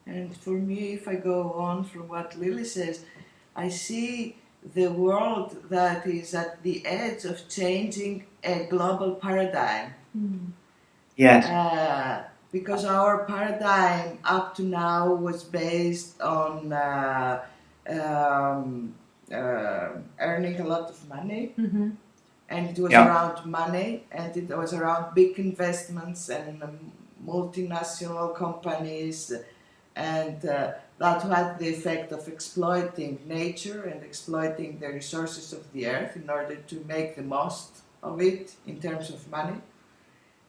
And for me, if I go on from what Lily says, I see the world that is at the edge of changing a global paradigm. Yes. Because our paradigm up to now was based on um, earning a lot of money, and it was Yeah. around money, and it was around big investments and multinational companies, and that had the effect of exploiting nature and exploiting the resources of the earth in order to make the most of it in terms of money.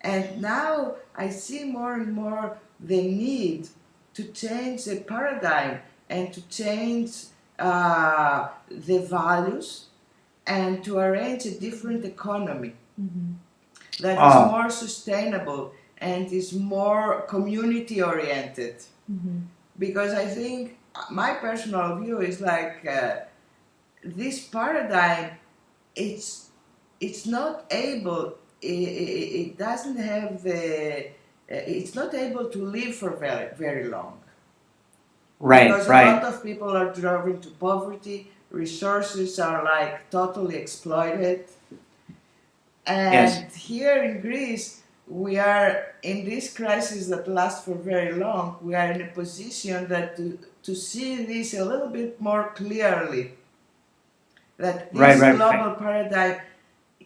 And now I see more and more the need to change the paradigm and to change the values and to arrange a different economy that is more sustainable and is more community oriented. Because I think my personal view is like this paradigm, it's not able, it doesn't have the, it's not able to live for very, very long. Right, Because a lot of people are driven to poverty, resources are like totally exploited. And here in Greece, we are in this crisis that lasts for very long. We are in a position that to see this a little bit more clearly. That this global paradigm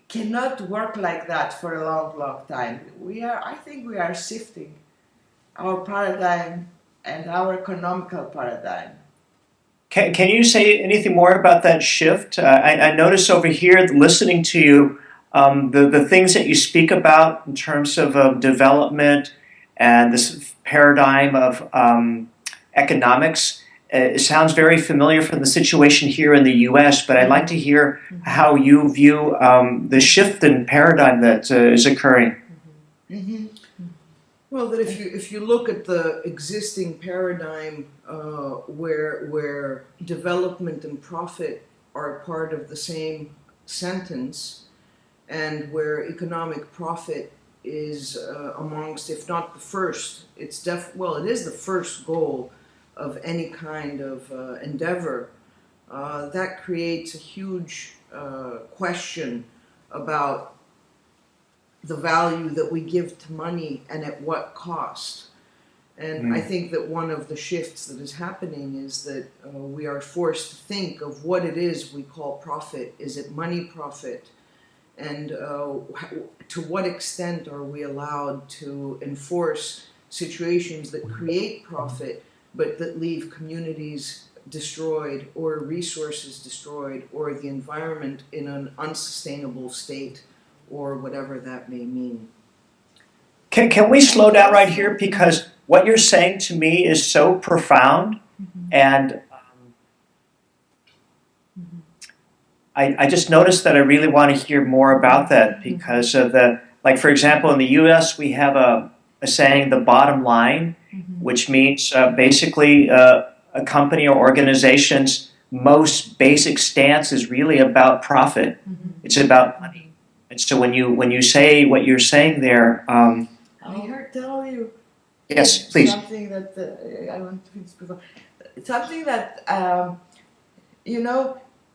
cannot work like that for a long, long time. I think we are shifting our paradigm and our economical paradigm. Can you say anything more about that shift? I notice over here, listening to you, the things that you speak about in terms of development and this paradigm of economics. It sounds very familiar from the situation here in the U.S., but I'd like to hear how you view the shift in paradigm that is occurring. Well, that if you look at the existing paradigm where development and profit are part of the same sentence, and where economic profit is amongst, if not the first, it is the first goal of any kind of endeavor. That creates a huge question about the value that we give to money and at what cost. And I think that one of the shifts that is happening is that we are forced to think of what it is we call profit. Is it money profit? And to what extent are we allowed to enforce situations that create profit but that leave communities destroyed or resources destroyed or the environment in an unsustainable state, or whatever that may mean. Can we slow down right here? Because what you're saying to me is so profound, and I just noticed that I really want to hear more about that because of like for example, in the U.S. we have a saying, the bottom line, which means basically a company or organization's most basic stance is really about profit. It's about money. And so when you say what you're saying there, I heard tell you. Yes, please. Something that I want to finish before. Something that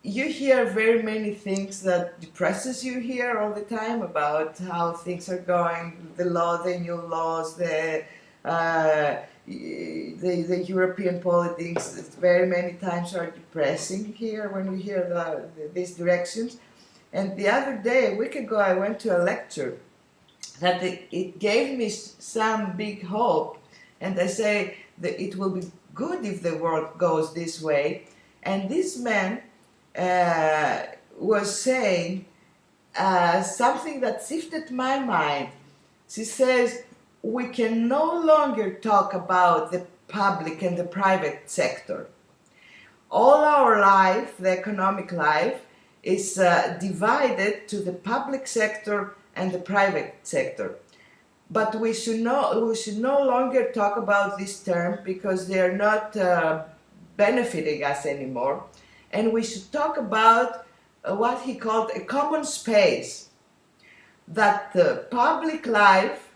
you hear very many things that depresses you here all the time about how things are going, the new laws, the European politics. Very many times are depressing here when we hear these directions. And the other day, a week ago, I went to a lecture that it gave me some big hope, and I say that it will be good if the world goes this way. And this man was saying something that shifted my mind. She says, we can no longer talk about the public and the private sector. All our life, the economic life, is divided to the public sector and the private sector. But we should no longer talk about this term because they are not benefiting us anymore. And we should talk about what he called a common space. That the public life,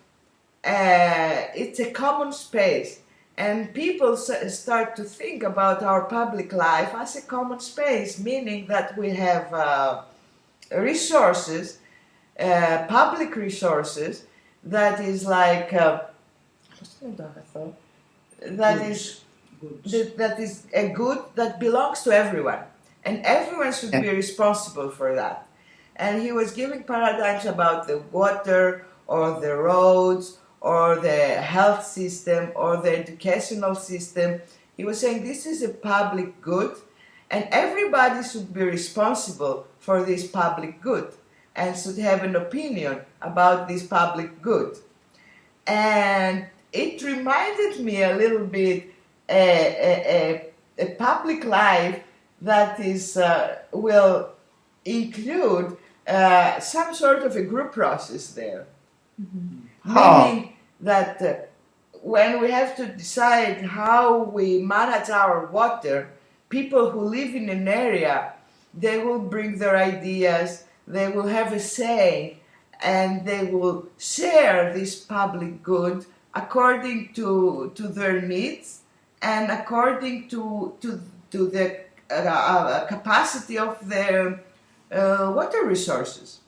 it's a common space. And people start to think about our public life as a common space, meaning that we have resources, public resources, that is like that is that is a good that belongs to everyone, and everyone should Yeah. be responsible for that. And he was giving paradigms about the water or the roads or the health system or the educational system. He was saying this is a public good, and everybody should be responsible for this public good and should have an opinion about this public good. And it reminded me a little bit a public life that is will include some sort of a group process there. Meaning that when we have to decide how we manage our water, people who live in an area, they will bring their ideas, they will have a say, and they will share this public good according to their needs and according to the capacity of their water resources.